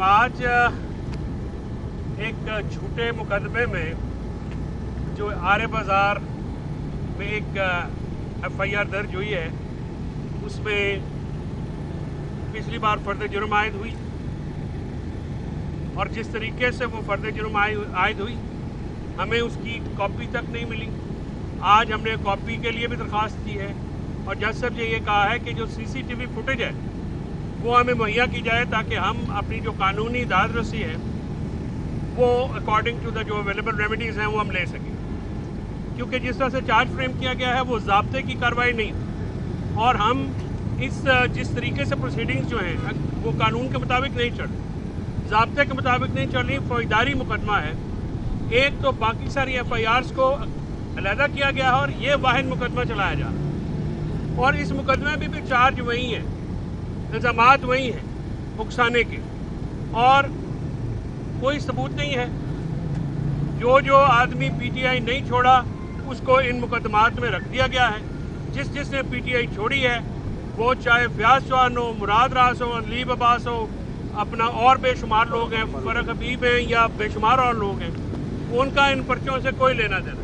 आज एक झूठे मुकदमे में जो आर्य बाजार में एक FIR दर्ज हुई है, उसमें पिछली बार फर्द जुर्म आयद हुई और जिस तरीके से वो फर्द जुर्म आयद हुई हमें उसकी कॉपी तक नहीं मिली। आज हमने कॉपी के लिए भी दरख्वास्त की है और जज साहब ने ये कहा है कि जो CCTV फुटेज है वो हमें मुहैया की जाए ताकि हम अपनी जो कानूनी दाद रसी है वो अकॉर्डिंग टू द जो अवेलेबल रेमेडीज़ हैं वो हम ले सकें, क्योंकि जिस तरह से चार्ज फ्रेम किया गया है वो ज़ाब्ते की कार्रवाई नहीं थी और हम जिस तरीके से प्रोसीडिंग्स जो हैं वो कानून के मुताबिक नहीं चल रही, ज़ाब्ते के मुताबिक नहीं चल रही। फौजदारी मुकदमा है, एक तो बाकी सारी FIRs को अलहदा किया गया है और ये वाहिद मुकदमा चलाया जा रहा है और इस मुकदमे में भी चार्ज वही हैं, इल्ज़ामात वही हैं उकसाने के और कोई सबूत नहीं है। जो आदमी PTI नहीं छोड़ा उसको इन मुकदमात में रख दिया गया है। जिसने PTI छोड़ी है वो चाहे फयाज चौहान हो, मुराद रास हो, अलीब अब्बास हो, अपना और बेशुमार लोग हैं, फरक हबीब हैं या बेशुमार और लोग हैं, उनका इन पर्चों से कोई लेना देना।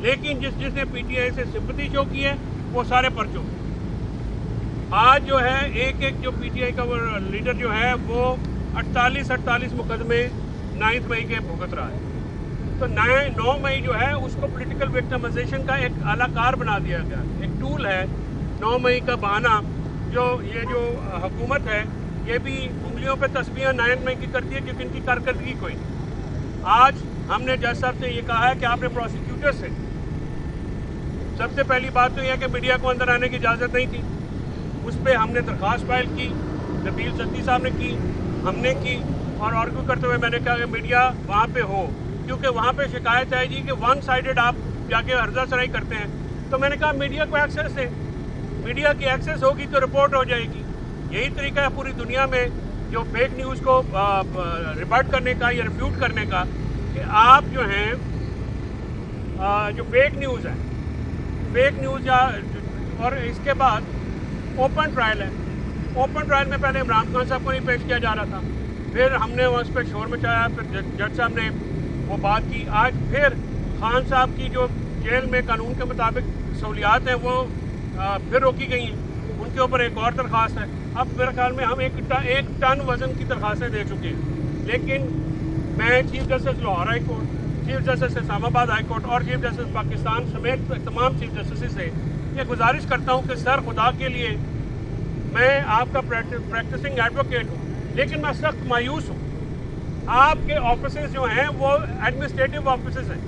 लेकिन जिसने PTI से सिंपैथी शो की है वो सारे पर्चों आज जो है एक जो PTI का वो लीडर जो है वो 48 मुकदमे 9 मई के भुगत रहा है। तो 9 मई जो है उसको पॉलिटिकल विक्टिमाइजेशन का एक आलाकार बना दिया गया, एक टूल है 9 मई का बहाना। ये जो हुकूमत है ये भी उंगलियों पे तस्बीहें 9 मई की करती है क्योंकि इनकी कारकर्दगी कोई नहीं। आज हमने जज साहब से ये कहा है कि आपने प्रोसिक्यूटर से सबसे पहली बात तो यह है कि मीडिया को अंदर आने की इजाज़त नहीं थी, उस पर हमने दरख्वास्त फाइल की, नबील सद्दी साहब ने की, हमने की और आर्ग्यू करते हुए मैंने कहा कि मीडिया वहाँ पे हो, क्योंकि वहाँ पे शिकायत है जी कि वन साइडेड आप जाके हर्जा सराई करते हैं। तो मैंने कहा मीडिया को एक्सेस है, मीडिया की एक्सेस होगी तो रिपोर्ट हो जाएगी। यही तरीका है पूरी दुनिया में जो फेक न्यूज़ को रिबट करने का या रिफ्यूट करने का, कि आप जो हैं जो फेक न्यूज़ है, फेक न्यूज़ और इसके बाद ओपन ट्रायल है। ओपन ट्रायल में पहले इमरान खान साहब को नहीं पेश किया जा रहा था, फिर हमने उस पर शोर मचाया, फिर जज साहब ने वो बात की। आज फिर खान साहब की जो जेल में कानून के मुताबिक सहूलियात हैं वो फिर रोकी गई हैं, उनके ऊपर एक और दरख्वास्त है। अब मेरे ख्याल में हम एक टन वज़न की दरख्वास्तें दे चुके हैं। लेकिन मैं chief justice Lahore high court, chief justice Islamabad high court और चीफ जस्टिस पाकिस्तान समेत तमाम चीफ जस्टिस से ये गुजारिश करता हूँ कि सर खुदा के लिए, मैं आपका प्रैक्टिसिंग एडवोकेट हूँ लेकिन मैं सख्त मायूस हूँ। आपके ऑफिसेज जो हैं वो एडमिनिस्ट्रेटिव ऑफिसेज हैं,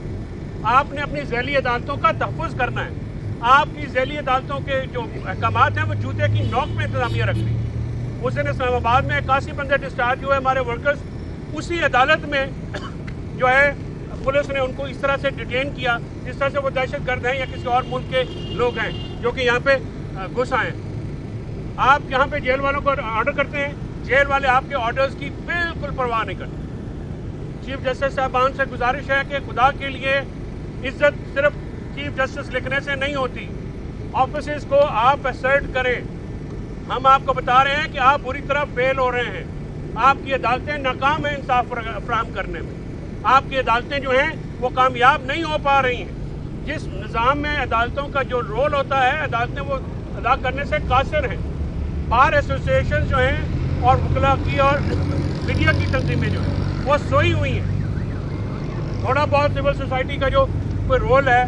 आपने अपनी ज़ैली अदालतों का तहफ़्फ़ुज़ करना है। आपकी ज़ैली अदालतों के जो अहकामात हैं वो जूते की नोक में इंतज़ामिया रख ली। उस दिन इस्लामाबाद में 81 बंदे डिस्चार्ज हुए हमारे वर्कर्स, उसी अदालत में जो है पुलिस ने उनको इस तरह से डिटेन किया जिस तरह से वो दहशतगर्द हैं या किसी और मुल्क के लोग हैं जो कि यहाँ पे घुस आए। आप यहाँ पे जेल वालों को ऑर्डर करते हैं, जेल वाले आपके ऑर्डर्स की बिल्कुल परवाह नहीं करते। चीफ जस्टिस साहबान से गुजारिश है कि खुदा के लिए इज्जत सिर्फ चीफ जस्टिस लिखने से नहीं होती, ऑफिसेज को आप असर्ट करें। हम आपको बता रहे हैं कि आप बुरी तरह फेल हो रहे हैं, आपकी अदालतें नाकाम हैं इंसाफ फराहम करने में, आपकी अदालतें जो हैं वो कामयाब नहीं हो पा रही हैं। जिस निज़ाम में अदालतों का जो रोल होता है अदालतें वो अदा करने से कासिर हैं। बार एसोसिएशन जो हैं और वकला की और मीडिया की तंजीमें जो हैं वो सोई हुई हैं। थोड़ा बहुत सिविल सोसाइटी का जो कोई रोल है,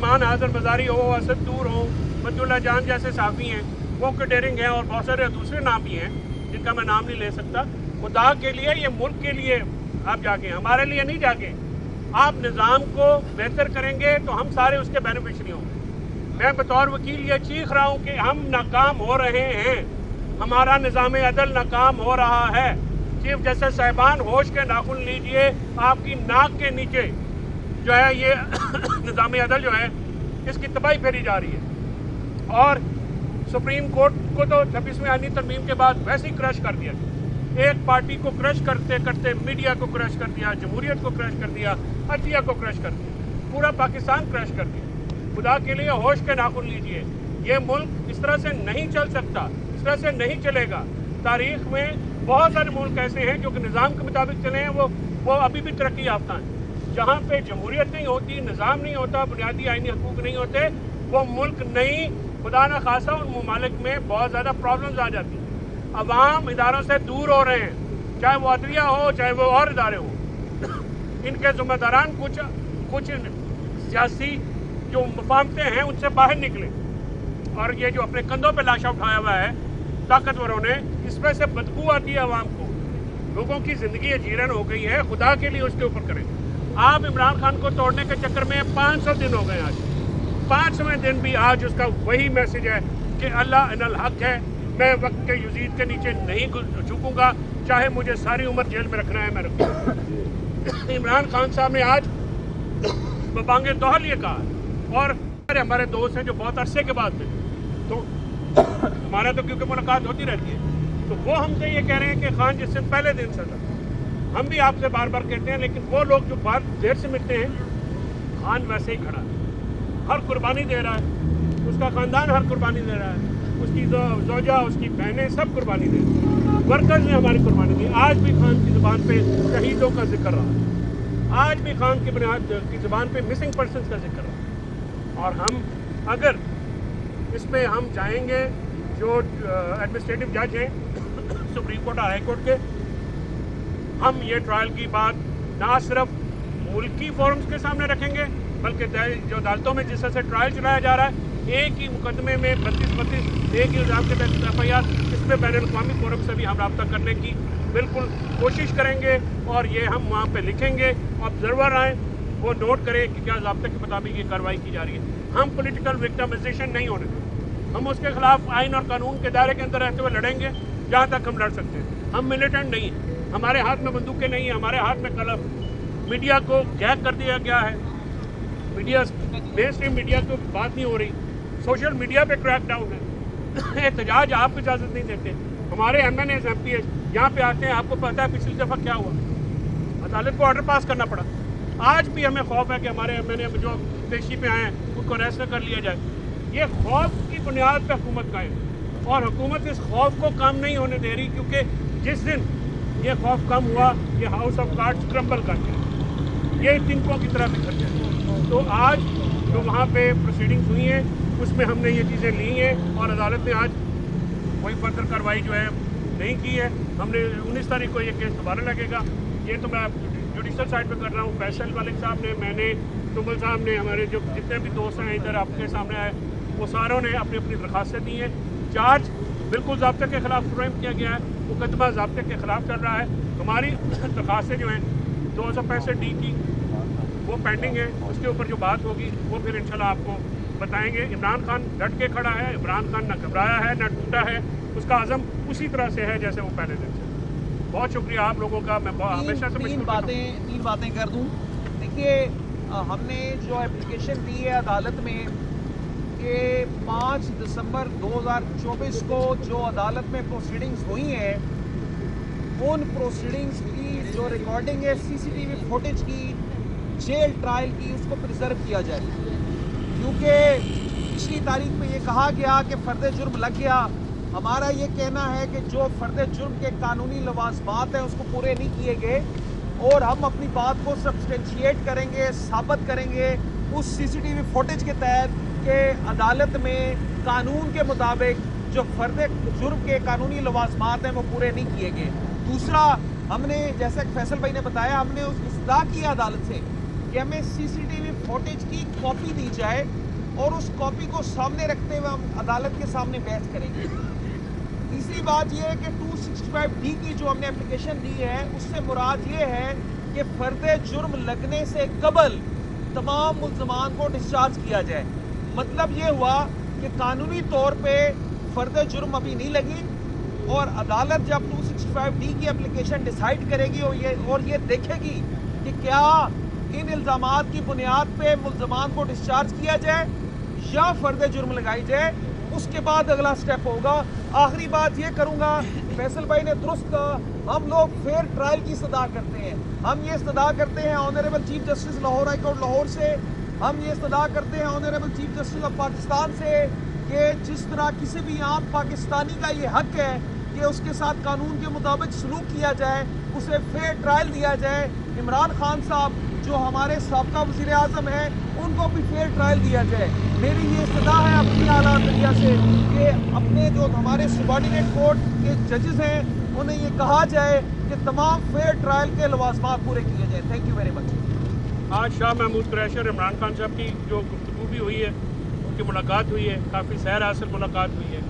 मान हाजर मजारी हो, असद दूर हो, बदुल्ला जान जैसे साफ़ी हैं, वो कटेरिंग हैं और बहुत सारे दूसरे नाम भी हैं जिनका मैं नाम नहीं ले सकता। खुदा के लिए, ये मुल्क के लिए आप जाके, हमारे लिए नहीं जाके, आप निज़ाम को बेहतर करेंगे तो हम सारे उसके बेनिफिशरी होंगे। मैं बतौर वकील ये चीख रहा हूँ कि हम नाकाम हो रहे हैं, हमारा निज़ाम अदल नाकाम हो रहा है। चीफ जस्टिस साहिबान होश के नाखून लीजिए, आपकी नाक के नीचे जो है ये निज़ाम अदल जो है इसकी तबाही फेरी जा रही है और सुप्रीम कोर्ट को तो 26वें आईनी तरमीम के बाद वैसे ही क्रश कर दिया। एक पार्टी को क्रश करते करते मीडिया को क्रश कर दिया, जमहूरियत को क्रश कर दिया, अतिया को क्रश कर दिया, पूरा पाकिस्तान क्रश कर दिया। खुदा के लिए होश के नाखून लीजिए, ये मुल्क इस तरह से नहीं चल सकता, इस तरह से नहीं चलेगा। तारीख में बहुत सारे मुल्क ऐसे हैं जो कि निज़ाम के मुताबिक चले हैं, वो अभी भी तरक्की याफ्ता हैं। जहाँ पे जमहूरियत नहीं होती, निज़ाम नहीं होता, बुनियादी आइनी हकूक़ नहीं होते, वो मुल्क नहीं, खुदा न खासा उन ममालिक में बहुत ज़्यादा प्रॉब्लम्स आ जाती हैं। अवाम इदारों से दूर हो रहे हैं, चाहे वो अदलिया हो, चाहे वो और इदारे हों। इनके ज़िम्मेदारान कुछ सियासी जो मफाहमतें हैं उनसे बाहर निकले, और ये जो अपने कंधों पे लाशा उठाया हुआ है ताकतवरों ने, इसमें से बदबू आती है अवाम को, लोगों की ज़िंदगी अजीरन हो गई है। खुदा के लिए उसके ऊपर करें। आप इमरान खान को तोड़ने के चक्कर में 500 दिन हो गए, आज 500वें दिन भी आज उसका वही मैसेज है कि अल्लाह इनल हक है, मैं वक्त के यजीद के नीचे नहीं झुकूंगा, चाहे मुझे सारी उम्र जेल में रखना है मैं रखूँगा। इमरान खान साहब ने आज बबांगे दोहल ये कहा, और हमारे दोस्त हैं जो बहुत अरसे के बाद थे, तो हमारा तो क्योंकि मुलाकात होती रहती है, तो वो हमसे ये कह रहे हैं कि खान जिससे पहले दिन से था, हम भी आपसे बार बार कहते हैं, लेकिन वो लोग जो बात देर से मिलते हैं, खान वैसे ही खड़ा है, हर कुर्बानी दे रहा है, उसका ख़ानदान हर कुर्बानी दे रहा है, उसकी ज़ौजा, उसकी बहनें सब कुर्बानी दे रही हैं, वर्कर्स ने हमारी कुर्बानी दी। आज भी खान की ज़ुबान पे शहीदों का जिक्र रहा, आज भी खान की बुनियाद की ज़ुबान पे मिसिंग पर्सनस का जिक्र रहा, और हम अगर इसमें हम जाएंगे, जो एडमिनिस्ट्रेटिव जज हैं सुप्रीम कोर्ट और हाई कोर्ट के, हम ये ट्रायल की बात ना सिर्फ मुल्की फोरम्स के सामने रखेंगे, बल्कि जो अदालतों में जिस तरह से ट्रायल चलाया जा रहा है, एक ही मुकदमे में 32 एक ही इल्ज़ाम के तहत FIR, इसमें बैनुल अक़वामी फोरम से भी हम रब्ता करने की बिल्कुल कोशिश करेंगे, और ये हम वहाँ पे लिखेंगे, ऑब्जर्वर आएँ वो नोट करें कि क्या ज़ाब्ते के मुताबिक ये कार्रवाई की जा रही है। हम पॉलिटिकल विक्टिमाइजेशन नहीं होने देंगे, हम उसके खिलाफ आइन और कानून के दायरे के अंदर रहते हुए लड़ेंगे जहाँ तक हम लड़ सकते हैं। हम मिलिटेंट नहीं हैं, हमारे हाथ में बंदूकें नहीं हैं, हमारे हाथ में कलम। मीडिया को गैग कर दिया गया है, मीडिया मेन स्ट्रीम मीडिया की बात नहीं हो रही, सोशल मीडिया पे क्रैक डाउन है, एहतजाज आप इजाज़त नहीं देते। हमारे MNAs MPs यहाँ पे आते हैं, आपको पता है पिछली दफ़ा क्या हुआ, अदालत को ऑर्डर पास करना पड़ा। आज भी हमें खौफ है कि हमारे MNA जो पेशी पे आए हैं उनको अरेस्ट न कर लिया जाए। ये खौफ की बुनियाद पर हुकूमत कायम है, और हुकूमत इस खौफ को कम नहीं होने दे रही, क्योंकि जिस दिन ये खौफ कम हुआ, ये हाउस ऑफ कार्ड्स क्रम्बल कर गया, ये तिनकों की तरह बिखर गया। तो आज जो वहाँ पे प्रोसीडिंग्स हुई हैं, उसमें हमने ये चीज़ें ली हैं, और अदालत ने आज कोई फर्दर कार्रवाई जो है नहीं की है। हमने 19 तारीख को ये केस दोबारा लगेगा। ये तो मैं जुडिशल साइड पे कर रहा हूँ, फैसल मलिक साहब ने, मैंने, तुमल साहब ने, हमारे जो जितने भी दोस्त हैं इधर आपके सामने आए, वो सारों ने अपनी अपनी दरखास्तें दी हैं। चार्ज बिल्कुल ज़ाब्ते के ख़िलाफ़ फ्रेम किया गया है, मुकदमा ज़ाब्ते के ख़िलाफ़ चल रहा है। हमारी दरखास्तें जो हैं 265D की वो पेंडिंग है, उसके ऊपर जो बात होगी वो फिर इंशाल्लाह आपको बताएंगे। इमरान खान डट के खड़ा है, इमरान खान न घबराया है न टूटा है, उसका अज़म उसी तरह से है जैसे वो पहले दिन से। बहुत शुक्रिया आप लोगों का। मैं हमेशा से तीन बातें कर दूं। देखिए, हमने जो एप्लीकेशन दी है अदालत में कि 5 दिसंबर 2024 को जो अदालत में प्रोसीडिंग्स हुई हैं, उन प्रोसीडिंग्स की जो रिकॉर्डिंग है CCTV फुटेज की, जेल ट्रायल की, उसको प्रिजर्व किया जाए, क्योंकि पिछली तारीख में ये कहा गया कि फ़र्द जुर्म लग गया। हमारा ये कहना है कि जो फ़र्द जुर्म के कानूनी लवाज़मात हैं उसको पूरे नहीं किए गए, और हम अपनी बात को सब्सटेंशिएट करेंगे, साबित करेंगे उस CCTV फुटेज के तहत कि अदालत में कानून के मुताबिक जो फ़र्द जुर्म के कानूनी लवाज़मात हैं वो पूरे नहीं किए गए। दूसरा, हमने जैसा फैसल भाई ने बताया, हमने उस इस्तदा किया अदालत से कि हमें CCTV फुटेज की कॉपी दी जाए, और उस कॉपी को सामने रखते हुए हम अदालत के सामने बहस करेंगे। तीसरी बात यह है कि 265D की जो हमने एप्लीकेशन दी है, उससे मुराद ये है कि फ़र्द जुर्म लगने से कबल तमाम मुल्ज़मान को डिस्चार्ज किया जाए। मतलब ये हुआ कि कानूनी तौर पे फ़र्द जुर्म अभी नहीं लगी, और अदालत जब 265D की एप्लीकेशन डिसाइड करेगी और ये देखेगी कि क्या इन इल्ज़ामात की बुनियाद पे मुल्ज़मान को डिस्चार्ज किया जाए या फ़र्द जुर्म लगाई जाए, उसके बाद अगला स्टेप होगा। आखिरी बात ये करूँगा, फैसल भाई ने दुरुस्त कहा, हम लोग फेयर ट्रायल की इस्तदा करते हैं। हम ये इस्तदा करते हैं honourable chief justice Lahore high court Lahore से, हम ये इस्तदा करते हैं honourable chief justice of Pakistan से, कि जिस तरह किसी भी आम पाकिस्तानी का ये हक है کہ اس کے ساتھ قانون کے مطابق سلوک کیا جائے, اسے فیئر ٹرائل دیا جائے. عمران خان صاحب جو ہمارے سابقہ وزیر اعظم ہیں ان کو بھی فیئر ٹرائل دیا جائے. میری یہ استدا ہے اپنی اعلیٰ میڈیا سے کہ اپنے جو ہمارے سبارڈینیٹ کورٹ کے ججز ہیں انہیں یہ کہا جائے کہ تمام فیئر ٹرائل کے لوازمات پورے کیے جائیں. Thank you very much. آج شاہ محمود قریشی اور عمران خان صاحب کی جو گفتگو بھی ہوئی ہے, ان کی ملاقات ہوئی ہے, کافی سیر حاصل ملاقات ہوئی ہے.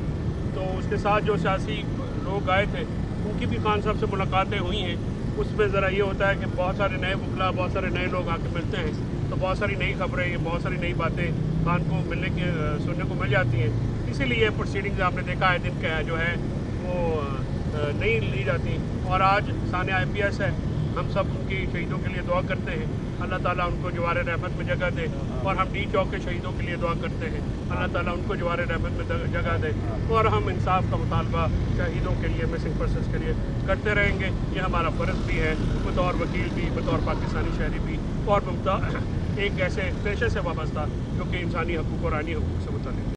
تو اس کے ساتھ جو سیاسی لوگ آئے تھے ان کی بھی خان صاحب سے ملاقاتیں ہوئی ہیں. اس میں ذرا یہ ہوتا ہے کہ بہت سارے نئے وکلا, بہت سارے نئے لوگ آ کے ملتے ہیں تو بہت ساری نئی خبریں, بہت ساری نئی باتیں خان کو ملنے کی سننے کو مل جاتی ہیں. اسی لیے پروسیڈنگز آپ نے دیکھا ہے دن کا جو ہے وہ نہیں لی جاتی. اور آج ثانیہ IPS ہے, ہم سب ان کی شہیدوں کے لیے دعا کرتے ہیں, اللہ تعالیٰ ان کو جوار رحمت میں جگہ دے. اور ہم ڈی چوک کے شہیدوں کے لیے دعا کرتے ہیں, اللہ تعالیٰ ان کو جوار رحمت میں جگہ دے. اور ہم انصاف کا مطالبہ شہیدوں کے لیے, مسنگ پرسنس کے لیے کرتے رہیں گے. یہ ہمارا فرض بھی ہے بطور وکیل بھی, بطور پاکستانی شہری بھی, اور ایک ایسے پیشے سے وابستہ جو کہ انسانی حقوق اور آئینی حقوق سے متعلق ہے.